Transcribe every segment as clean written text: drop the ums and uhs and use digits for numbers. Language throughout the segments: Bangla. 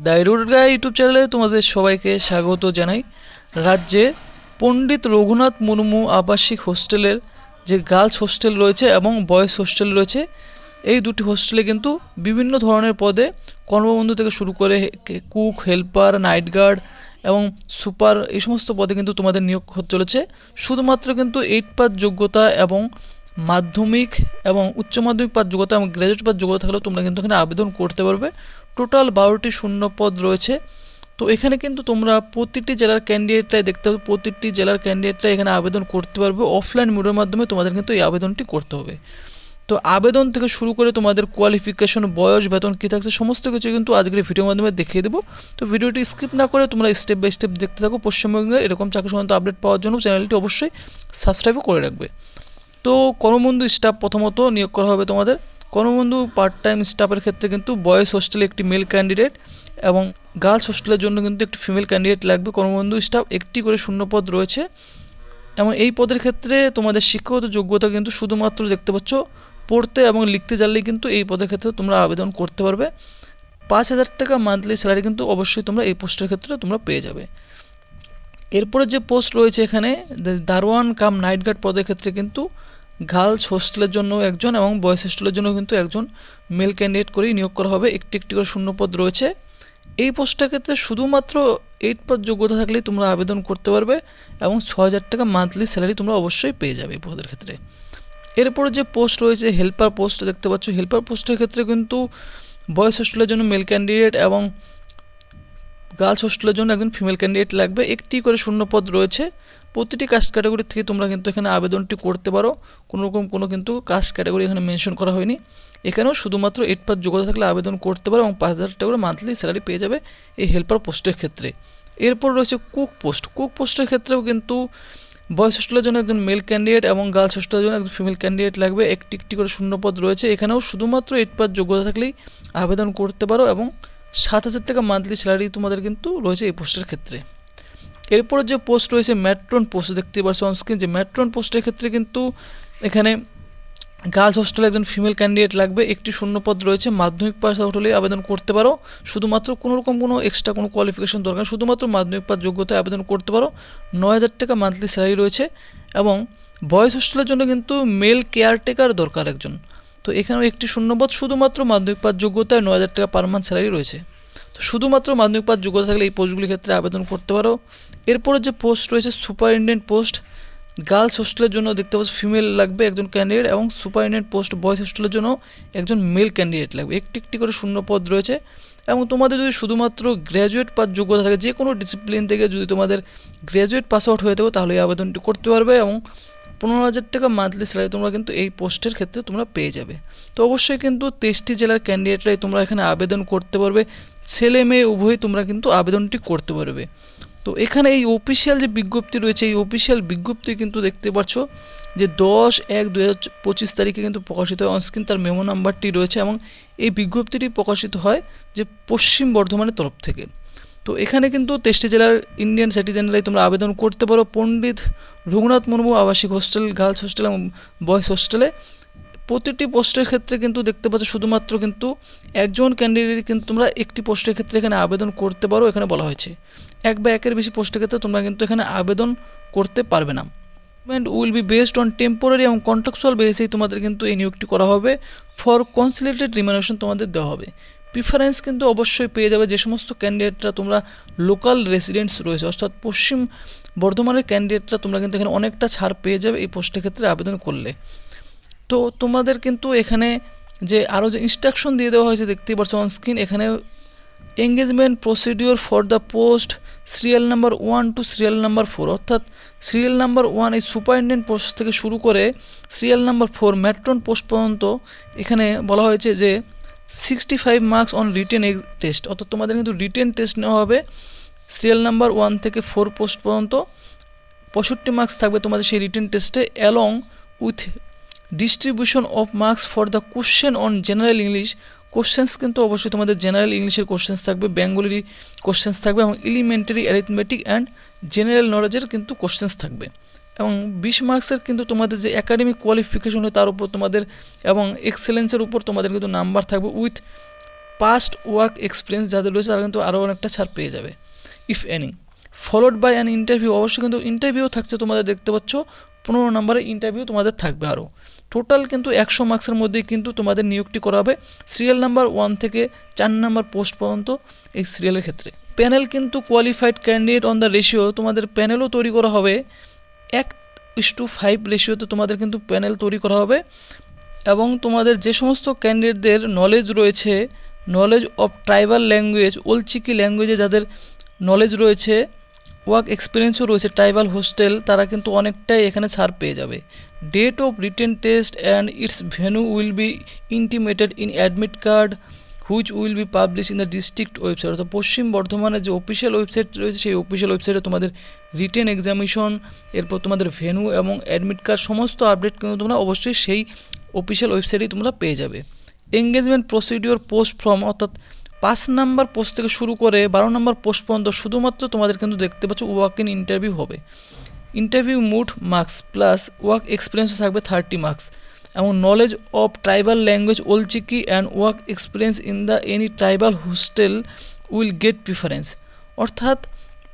দাইরুড গাই ইউটিউব চ্যানেলে তোমাদের সবাইকে স্বাগত জানাই। রাজ্যে পণ্ডিত রঘুনাথ মুর্মু আবাসিক হোস্টেলের যে গার্লস হোস্টেল রয়েছে এবং বয়েজ হোস্টেল রয়েছে, এই দুটি হোস্টেলে কিন্তু বিভিন্ন ধরনের পদে কর্মবন্ধু থেকে শুরু করে কুক, হেল্পার, নাইট গার্ড এবং সুপার, এই সমস্ত পদে কিন্তু তোমাদের নিয়োগ হতে চলেছে। শুধুমাত্র কিন্তু 8 পাস যোগ্যতা এবং মাধ্যমিক এবং উচ্চ মাধ্যমিক পাস যোগ্যতা এবং গ্র্যাজুয়েট পাস যোগ্যতা থাকলেও তোমরা কিন্তু এখানে আবেদন করতে পারবে। টোটাল 12টি শূন্য পদ রয়েছে। তো এখানে কিন্তু তোমরা প্রতিটি জেলার ক্যান্ডিডেটরাই দেখতে হবে, প্রতিটি জেলার ক্যান্ডিডেটরা এখানে আবেদন করতে পারবে। অফলাইন মোডের মাধ্যমে তোমাদের কিন্তু এই আবেদনটি করতে হবে। তো আবেদন থেকে শুরু করে তোমাদের কোয়ালিফিকেশন, বয়স, বেতন কী থাকছে সমস্ত কিছু কিন্তু আজকের ভিডিওর মাধ্যমে দেখিয়ে দেবো। তো ভিডিওটি স্কিপ না করে তোমরা স্টেপ বাই স্টেপ দেখতে থাকো। পশ্চিমবঙ্গের এরকম চাকরি সংক্রান্ত আপডেট পাওয়ার জন্য চ্যানেলটি অবশ্যই সাবস্ক্রাইবও করে রাখবে। তো কর্মবন্ধু স্টাফ প্রথমত নিয়োগ করা হবে তোমাদের। কর্মবন্ধু পার্ট টাইম স্টাফের ক্ষেত্রে কিন্তু বয়েজ হোস্টেলে একটি মেল ক্যান্ডিডেট এবং গার্লস হোস্টেলের জন্য কিন্তু একটি ফিমেল ক্যান্ডিডেট লাগবে। কর্মবন্ধু স্টাফ একটি করে শূন্য পদ রয়েছে এবং এই পদের ক্ষেত্রে তোমাদের শিক্ষাগত যোগ্যতা কিন্তু শুধুমাত্র দেখতে পাচ্ছ পড়তে এবং লিখতে জানলেই কিন্তু এই পদের ক্ষেত্রে তোমরা আবেদন করতে পারবে। 5,000 টাকা মান্থলি স্যালারি কিন্তু অবশ্যই তোমরা এই পোস্টের ক্ষেত্রে তোমরা পেয়ে যাবে। এরপরে যে পোস্ট রয়েছে এখানে দারোয়ান কাম নাইট গার্ড পদের ক্ষেত্রে কিন্তু গার্লস হোস্টেলের জন্য একজন এবং বয়েজ হোস্টেলের জন্য কিন্তু একজন মেল ক্যান্ডিডেট করেই নিয়োগ করা হবে। একটি একটি করে শূন্য পদ রয়েছে। এই পোস্টটার ক্ষেত্রে শুধুমাত্র 8 পাস যোগ্যতা থাকলেই তোমরা আবেদন করতে পারবে এবং 6,000 টাকা মান্থলি স্যালারি তোমরা অবশ্যই পেয়ে যাবে এই পদের ক্ষেত্রে। এরপরে যে পোস্ট রয়েছে হেল্পার পোস্ট দেখতে পাচ্ছ। হেল্পার পোস্টের ক্ষেত্রে কিন্তু বয়েজ হোস্টেলের জন্য মেল ক্যান্ডিডেট এবং গার্লস হোস্টেলের জন্য একজন ফিমেল ক্যান্ডিডেট লাগবে। একটি করে শূন্য পদ রয়েছে। প্রতিটি কাস্ট ক্যাটাগরি থেকে তোমরা কিন্তু এখানে আবেদনটি করতে পারো। কোনো কিন্তু কাস্ট ক্যাটাগরি এখানে মেনশন করা হয়নি। এখানেও শুধুমাত্র 8 পাস যোগ্যতা থাকলে আবেদন করতে পারো এবং 5,000 টাকা করে মান্থলি স্যালারি পেয়ে যাবে এই হেল্পার পোস্টের ক্ষেত্রে। এরপর রয়েছে কুক পোস্ট। কুক পোস্টের ক্ষেত্রেও কিন্তু বয়েজ হোস্টেলের জন্য একজন মেল ক্যান্ডিডেট এবং গার্লস হোস্টেলের জন্য একজন ফিমেল ক্যান্ডিডেট লাগবে। একটি একটি করে শূন্য পদ রয়েছে। এখানেও শুধুমাত্র 8 পাস যোগ্যতা থাকলেই আবেদন করতে পারো এবং 7,000 টাকা মান্থলি স্যালারি তোমাদের কিন্তু রয়েছে এই পোস্টের ক্ষেত্রে। এরপরে যে পোস্ট রয়েছে ম্যাট্রন পোস্ট দেখতে পাচ্ছ অনস্ক্রিন। যে ম্যাট্রন পোস্টের ক্ষেত্রে কিন্তু এখানে গার্লস হোস্টেলে একজন ফিমেল ক্যান্ডিডেট লাগবে। একটি শূন্য পদ রয়েছে। মাধ্যমিক পাস আউট হলেই আবেদন করতে পারো। শুধুমাত্র কোনো এক্সট্রা কোনো কোয়ালিফিকেশন দরকার, শুধুমাত্র মাধ্যমিক পাস যোগ্যতায় আবেদন করতে পারো। 9,000 টাকা মান্থলি স্যালারি রয়েছে এবং বয়েজ হোস্টেলের জন্য কিন্তু মেল কেয়ারটেকার দরকার একজন। তো এখানেও একটি শূন্যপদ, শুধুমাত্র মাধ্যমিক পাস যোগ্যতায় 9,000 টাকা পার মান্থ স্যালারি রয়েছে। তো শুধুমাত্র মাধ্যমিক পাস যোগ্যতা থাকলে এই পোস্টগুলির ক্ষেত্রে আবেদন করতে পারো। এরপরে যে পোস্ট রয়েছে সুপারিনটেন্ডেন্ট পোস্ট। গার্লস হোস্টেলের জন্য দেখতে পাচ্ছ ফিমেল লাগবে একজন ক্যান্ডিডেট এবং সুপারিনটেন্ডেন্ট পোস্ট বয়েজ হোস্টেলের জন্য একজন মেল ক্যান্ডিডেট লাগবে। একটি একটি করে শূন্য পদ রয়েছে এবং তোমাদের যদি শুধুমাত্র গ্র্যাজুয়েট পাস যোগ্যতা থাকে, যে কোনো ডিসিপ্লিন থেকে যদি তোমাদের গ্র্যাজুয়েট পাস আউট হয়ে থাকো তাহলে এই আবেদনটি করতে পারবে এবং 15,000 টাকা মান্থলি স্যালারি তোমরা কিন্তু এই পোস্টের ক্ষেত্রে তোমরা পেয়ে যাবে। তো অবশ্যই কিন্তু 23টি জেলার ক্যান্ডিডেটরাই তোমরা এখানে আবেদন করতে পারবে। ছেলে মেয়ে উভয়ই তোমরা কিন্তু আবেদনটি করতে পারবে। তো এখানে এই অফিসিয়াল যে বিজ্ঞপ্তি রয়েছে, এই অফিসিয়াল বিজ্ঞপ্তি কিন্তু দেখতে পাচ্ছ যে 10/1/2025 তারিখে কিন্তু প্রকাশিত হয়। অনস্ক্রিন তার মেমো নাম্বারটি রয়েছে এবং এই বিজ্ঞপ্তিটি প্রকাশিত হয় যে পশ্চিম বর্ধমানের তরফ থেকে। তো এখানে কিন্তু 23টি জেলার ইন্ডিয়ান সিটিজেনরাই তোমরা আবেদন করতে পারো পণ্ডিত রঘুনাথ মুর্মু আবাসিক হোস্টেল, গার্লস হোস্টেল এবং বয়েজ হোস্টেলে। প্রতিটি পোস্টের ক্ষেত্রে কিন্তু দেখতে পাচ্ছ শুধুমাত্র কিন্তু একজন ক্যান্ডিডেট কিন্তু তোমরা একটি পোস্টের ক্ষেত্রে এখানে আবেদন করতে পারো। এখানে বলা হয়েছে 1 বা 1-এর বেশি পোস্টের ক্ষেত্রে তোমরা কিন্তু এখানে আবেদন করতে পারবে না। Will be based on temporary এবং কন্ট্রাকচুয়াল বেসিসেই তোমাদের কিন্তু এই নিয়োগটি করা হবে। ফর কনসিলেটেড রিমিনারেশন তোমাদের দেওয়া হবে। প্রিফারেন্স কিন্তু অবশ্যই পেয়ে যাবে যে সমস্ত ক্যান্ডিডেটরা তোমরা লোকাল রেসিডেন্টস রয়েছে, অর্থাৎ পশ্চিম বর্ধমানের ক্যান্ডিডেটরা তোমরা কিন্তু এখানে অনেকটা ছাড় পেয়ে যাবে এই পোস্টের ক্ষেত্রে আবেদন করলে। তো তোমাদের কিন্তু এখানে যে আরও যে ইনস্ট্রাকশন দিয়ে দেওয়া হয়েছে দেখতেই পাচ্ছ অনস্ক্রিন। এখানে engagement procedure for the post serial number 1 to serial number 4, অর্থাৎ সিরিয়াল নাম্বার 1 এই সুপারিনটেন্ডেন্ট পোস্ট থেকে শুরু করে সিরিয়াল নাম্বার 4 ম্যাট্রন পোস্ট পর্যন্ত এখানে বলা হয়েছে যে 65 মার্কস অন রিটেন টেস্ট, অর্থাৎ তোমাদের কিন্তু রিটেন টেস্ট নেওয়া হবে। সিরিয়াল নাম্বার 1 থেকে 4 পোস্ট পর্যন্ত 65 মার্কস থাকবে তোমাদের সেই রিটেন টেস্টে, along with distribution of marks for the question on general English. Questions কিন্তু অবশ্যই তোমাদের জেনারেল ইংলিশের কোশ্চেন্স থাকবে, বেঙ্গলির কোশ্চেন্স থাকবে এবং এলিমেন্টারি অ্যারিথমেটিক অ্যান্ড জেনারেল নলেজের কিন্তু কোশ্চেন্স থাকবে। এবং 20 মার্কসের কিন্তু তোমাদের যে একাডেমিক কোয়ালিফিকেশন হয় তার উপর তোমাদের এবং এক্সেলেন্সের উপর তোমাদের কিন্তু নাম্বার থাকবে উইথ পাস্ট ওয়ার্ক এক্সপিরিয়েন্স যাদের রয়েছে তারা কিন্তু আরও অনেকটা ছাড় পেয়ে যাবে if any. Followed by an interview, অবশ্যই কিন্তু ইন্টারভিউ থাকছে তোমাদের, দেখতে পাচ্ছ 15 নম্বরের ইন্টারভিউ তোমাদের থাকবে আরও। টোটাল কিন্তু 100 মার্কসের মধ্যেই কিন্তু তোমাদের নিয়োগটি করা হবে সিরিয়াল নাম্বার 1 থেকে 4 নম্বর পোস্ট পর্যন্ত এই সিরিয়ালের ক্ষেত্রে। প্যানেল কিন্তু qualified candidate on the ratio, তোমাদের প্যানেলও তৈরি করা হবে 1:5 রেশিওতে তোমাদের কিন্তু প্যানেল তৈরি করা হবে। এবং তোমাদের যে সমস্ত ক্যান্ডিডেটদের নলেজ রয়েছে, knowledge of tribal language, Ol Chiki ল্যাঙ্গুয়েজে যাদের নলেজ রয়েছে, ওয়ার্ক এক্সপিরিয়েন্সও রয়েছে ট্রাইবাল হোস্টেল, তারা কিন্তু অনেকটাই এখানে ছাড় পেয়ে যাবে। Date of written test and its venue will be intimated in admit card which will be publish in the district website. অর্থাৎ পশ্চিম বর্ধমানের যে অফিসিয়াল ওয়েবসাইট রয়েছে সেই অফিসিয়াল ওয়েবসাইটে তোমাদের রিটেন এক্সামিনেশন, এরপর তোমাদের ভেন্যু এবং অ্যাডমিট কার্ড সমস্ত আপডেট কিন্তু তোমরা অবশ্যই সেই অফিসিয়াল ওয়েবসাইটেই তোমরা পেয়ে যাবে। এঙ্গেজমেন্ট প্রসিডিওর পোস্ট ফ্রম, অর্থাৎ 5 নম্বর পোস্ট থেকে শুরু করে 12 নম্বর পোস্ট পর্যন্ত শুধুমাত্র তোমাদের কিন্তু দেখতে পাচ্ছ ওয়ার্ক ইন ইন্টারভিউ হবে। ইন্টারভিউ মোট মার্কস প্লাস ওয়ার্ক এক্সপিরিয়েন্স থাকবে 30 মার্কস, এবং knowledge of tribal language Ol Chiki and work experience in the any tribal hostel will get preference. অর্থাৎ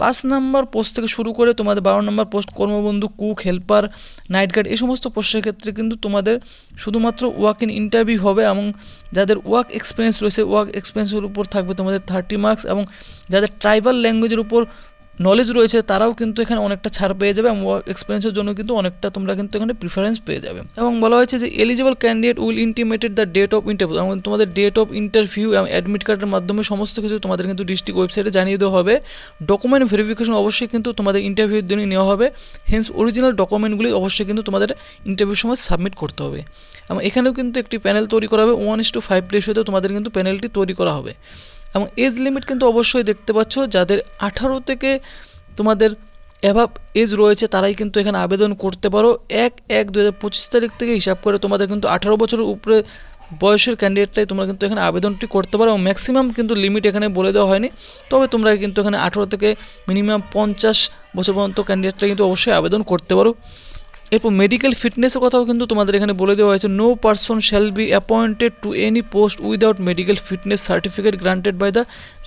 5 নম্বর পোস্ট থেকে শুরু করে তোমাদের 12 নম্বর পোস্ট কর্মবন্ধু, কুক, হেল্পার, নাইট গার্ড, এই সমস্ত পোস্টের ক্ষেত্রে কিন্তু তোমাদের শুধুমাত্র ওয়ার্ক ইন ইন্টারভিউ হবে। এবং যাদের ওয়ার্ক এক্সপিরিয়েন্স রয়েছে ওয়ার্ক এক্সপিরিয়েন্সের উপর থাকবে তোমাদের 30 মার্কস, এবং যাদের ট্রাইবাল ল্যাঙ্গুয়েজের উপর নলেজ রয়েছে তারাও কিন্তু এখানে অনেকটা ছাড় পেয়ে যাবে, এবং ওয়ার্ক এক্সপিরিয়েন্সের জন্য কিন্তু অনেকটা তোমরা কিন্তু এখানে প্রিফারেন্স পেয়ে যাবে। এবং বলা হয়েছে যে eligible candidate will intimated the date of interview, এবং তোমাদের ডেট অফ ইন্টারভিউ এবং অ্যাডমিট কার্ডের মাধ্যমে সমস্ত কিছু তোমাদের কিন্তু ডিস্ট্রিক্ট ওয়েবসাইটে জানিয়ে দেওয়া হবে। ডকুমেন্ট ভেরিফিকেশন অবশ্যই কিন্তু তোমাদের ইন্টারভিউর জন্য নেওয়া হবে, হেন্স অরিজিনাল ডকুমেন্টগুলি অবশ্যই কিন্তু তোমাদের ইন্টারভিউর সময় সাবমিট করতে হবে। এবং এখানেও কিন্তু একটি প্যানেল তৈরি করা হবে 1:5 রেশিওতে তোমাদের কিন্তু প্যানেলটি তৈরি করা হবে। এবং এজ লিমিট কিন্তু অবশ্যই দেখতে পাচ্ছ যাদের 18 থেকে তোমাদের অ্যাভাব এজ রয়েছে তারাই কিন্তু এখানে আবেদন করতে পারো। 1/1/2025 তারিখ থেকে হিসাব করে তোমাদের কিন্তু 18 বছরের উপরে বয়সের ক্যান্ডিডেটটাই তোমরা কিন্তু এখানে আবেদনটি করতে পারো। এবং ম্যাক্সিমাম কিন্তু লিমিট এখানে বলে দেওয়া হয়নি, তবে তোমরা কিন্তু এখানে 18 থেকে মিনিমাম 50 বছর পর্যন্ত ক্যান্ডিডেটটা কিন্তু অবশ্যই আবেদন করতে পারো। এরপর মেডিকেল ফিটনেসের কথাও কিন্তু তোমাদের এখানে বলে দেওয়া হয়েছে, no person shall be appointed to any post without medical fitness certificate granted by the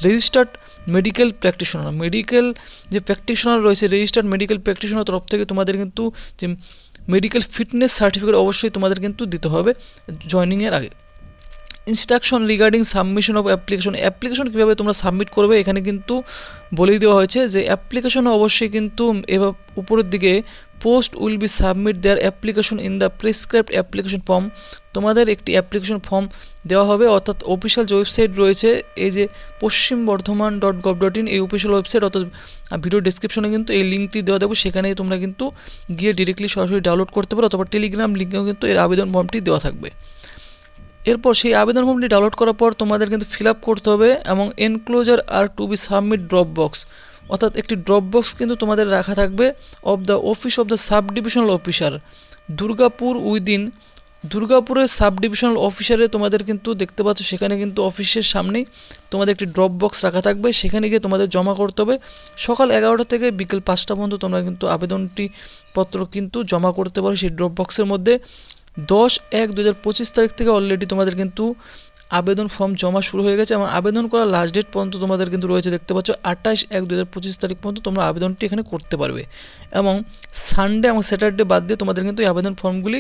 registered medical practitioner. Medical যে প্র্যাকটিশনার রয়েছে রেজিস্টার্ড মেডিকেল প্র্যাকটিশনার তরফ থেকে তোমাদের কিন্তু যে মেডিকেল ফিটনেস সার্টিফিকেট অবশ্যই তোমাদের কিন্তু দিতে হবে জয়নিংয়ের আগে। Instruction regarding submission of application কীভাবে তোমরা সাবমিট করবে এখানে কিন্তু বলেই দেওয়া হয়েছে যে অ্যাপ্লিকেশনে অবশ্যই কিন্তু এবার উপরের দিকে post will be submit their application in the prescribed application form, তোমাদের একটি অ্যাপ্লিকেশন ফর্ম দেওয়া হবে। অর্থাৎ অফিসিয়াল যে ওয়েবসাইট রয়েছে এই যে paschimBardhaman.gov.in এই অফিসিয়াল ওয়েবসাইট, অর্থাৎ ভিডিও ডিসক্রিপশনে কিন্তু এই লিঙ্কটি দেওয়া থাকবে, সেখানে তোমরা কিন্তু গিয়ে ডিরেক্টলি সরাসরি ডাউনলোড করতে পারো, অথবা টেলিগ্রাম লিঙ্কেও কিন্তু এর আবেদন ফর্মটি দেওয়া থাকবে। এরপর সেই আবেদন ফর্মটি ডাউনলোড করার পর তোমাদের কিন্তু ফিল আপ করতে হবে, এবং enclosure are to be submit drop box, অর্থাৎ একটি ড্রপ বক্স কিন্তু তোমাদের রাখা থাকবে of the office of the sub divisional officer Durgapur within. দুর্গাপুরের সাব ডিভিশনাল অফিসারে তোমাদের কিন্তু দেখতে পাচ্ছ সেখানে কিন্তু অফিসের সামনেই তোমাদের একটি ড্রপ বক্স রাখা থাকবে, সেখানে গিয়ে তোমাদের জমা করতে হবে। সকাল 11টা থেকে বিকেল 5টা পর্যন্ত তোমরা কিন্তু আবেদনটি পত্র কিন্তু জমা করতে পারো সেই ড্রপ বক্সের মধ্যে। 10/1/2025 তারিখ থেকে অলরেডি তোমাদের কিন্তু আবেদন ফর্ম জমা শুরু হয়ে গেছে, এবং আবেদন করার লাস্ট ডেট পর্যন্ত তোমাদের কিন্তু রয়েছে দেখতে পাচ্ছ 28/1/2025 তারিখ পর্যন্ত তোমরা আবেদনটি এখানে করতে পারবে। এবং সানডে এবং স্যাটারডে বাদ দিয়ে তোমাদের কিন্তু এই আবেদন ফর্মগুলি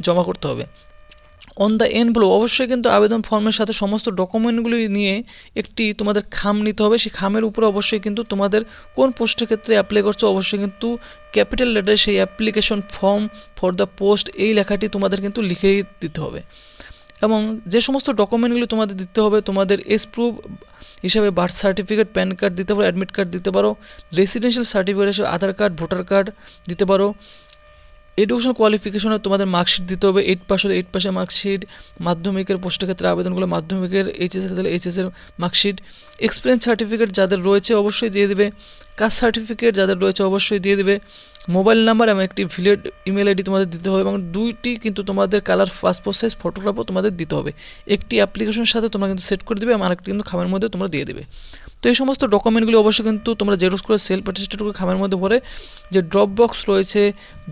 জমা করতে হবে। অন দ্য এনভেলপ অবশ্যই কিন্তু আবেদন ফর্মের সাথে সমস্ত ডকুমেন্টগুলি নিয়ে একটি তোমাদের খাম নিতে হবে, সেই খামের উপরে অবশ্যই কিন্তু তোমাদের কোন পোস্টের ক্ষেত্রে অ্যাপ্লাই করছো অবশ্যই কিন্তু ক্যাপিটাল লেটারে সেই application form for the post এই লেখাটি তোমাদের কিন্তু লিখেই দিতে হবে। এবং যে সমস্ত ডকুমেন্টগুলি তোমাদের দিতে হবে, তোমাদের এজ প্রুফ হিসাবে বার্থ সার্টিফিকেট, প্যান কার্ড দিতে পারো, অ্যাডমিট কার্ড দিতে পারো, রেসিডেন্সিয়াল সার্টিফিকেট হিসেবে আধার কার্ড, ভোটার কার্ড দিতে পারো। এডুকেশন কোয়ালিফিকেশনে তোমাদের মার্কশিট দিতে হবে, 8 পাস হলে 8 পাসের মার্কশিট, মাধ্যমিকের পোস্টের ক্ষেত্রে আবেদনগুলো মাধ্যমিকের, এইচএসের তাহলে এইচএসের মার্কশিট, এক্সপিরিয়েন্স সার্টিফিকেট যাদের রয়েছে অবশ্যই দিয়ে দেবে, কাস্ট সার্টিফিকেট যাদের রয়েছে অবশ্যই দিয়ে দেবে, মোবাইল নাম্বার এবং একটি ভ্যালিড ইমেল আইডি তোমাদের দিতে হবে, এবং 2টি কিন্তু তোমাদের কালার পাসপোর্ট সাইজ ফটোগ্রাফও তোমাদের দিতে হবে। একটি অ্যাপ্লিকেশনের সাথে তোমরা কিন্তু সেট করে দেবে, এবং আরেকটি কিন্তু খামের মধ্যে তোমরা দিয়ে দেবে। তো এই সমস্ত ডকুমেন্টগুলি অবশ্যই কিন্তু তোমরা জেরক্স করে সেলফ অ্যাটেস্টেড করে খামের মধ্যে ভরে যে ড্রপ বক্স রয়েছে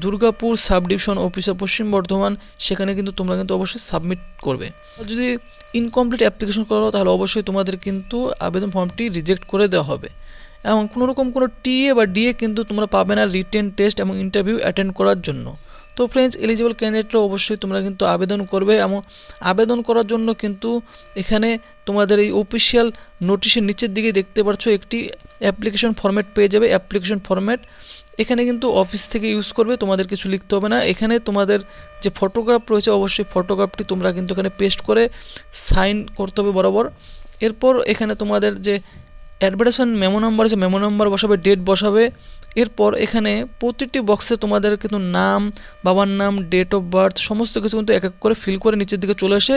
দুর্গাপুর সাব ডিভিশন অফিসার পশ্চিম বর্ধমান সেখানে কিন্তু তোমরা কিন্তু অবশ্যই সাবমিট করবে। যদি ইনকমপ্লিট অ্যাপ্লিকেশন করো তাহলে অবশ্যই তোমাদের কিন্তু আবেদন ফর্মটি রিজেক্ট করে দেওয়া হবে। এবং কোনো রকম কোনো টিএ বা ডিএ কিন্তু তোমরা পাবে না রিটেন টেস্ট এবং ইন্টারভিউ অ্যাটেন্ড করার জন্য। তো ফ্রেন্ডস, এলিজিবল ক্যান্ডিডেটরা অবশ্যই তোমরা কিন্তু আবেদন করবে এবং আবেদন করার জন্য কিন্তু এখানে তোমাদের এই অফিসিয়াল নোটিশের নিচের দিকে দেখতে পাচ্ছ একটি অ্যাপ্লিকেশন ফরম্যাট পেয়ে যাবে। অ্যাপ্লিকেশন ফরম্যাট এখানে কিন্তু অফিস থেকে ইউজ করবে, তোমাদের কিছু লিখতে হবে না। এখানে তোমাদের যে ফটোগ্রাফ রয়েছে অবশ্যই ফটোগ্রাফটি তোমরা কিন্তু এখানে পেস্ট করে সাইন করতে হবে বরাবর। এরপর এখানে তোমাদের যে অ্যাডভার্টাইজমেন্ট মেমো নাম্বার আছে মেমো নাম্বার বসাবে, ডেট বসাবে। এরপর এখানে প্রতিটি বক্সে তোমাদের কিন্তু নাম, বাবার নাম, ডেট অফ বার্থ সমস্ত কিছু কিন্তু এক এক করে ফিল করে নিচের দিকে চলে আসে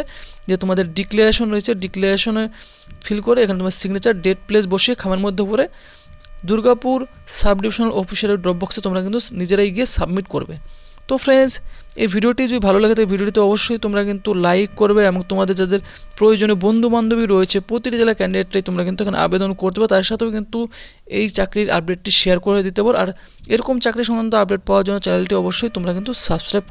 যে তোমাদের ডিক্লারেশন রয়েছে, ডিক্লারেশনে ফিল করে এখানে তোমার সিগনেচার, ডেট, প্লেস বসিয়ে খামের মধ্যে পরে দুর্গাপুর সাব ডিভিশনাল অফিসের ড্রপ বক্সে তোমরা কিন্তু নিজেরাই গিয়ে সাবমিট করবে। তো ফ্রেন্ডস, এই ভিডিওটি যদি ভালো লাগে তাই ভিডিওটিতে অবশ্যই তোমরা কিন্তু লাইক করবে এবং তোমাদের যাদের প্রয়োজনীয় বন্ধু বান্ধবী রয়েছে প্রতিটি জেলার ক্যান্ডিডেটরাই তোমরা কিন্তু এখানে আবেদন করতে পারো, তার সাথেও কিন্তু এই চাকরির আপডেটটি শেয়ার করে দিতে পারো। আর এরকম চাকরি সংক্রান্ত আপডেট পাওয়ার জন্য চ্যানেলটি অবশ্যই তোমরা কিন্তু সাবস্ক্রাইব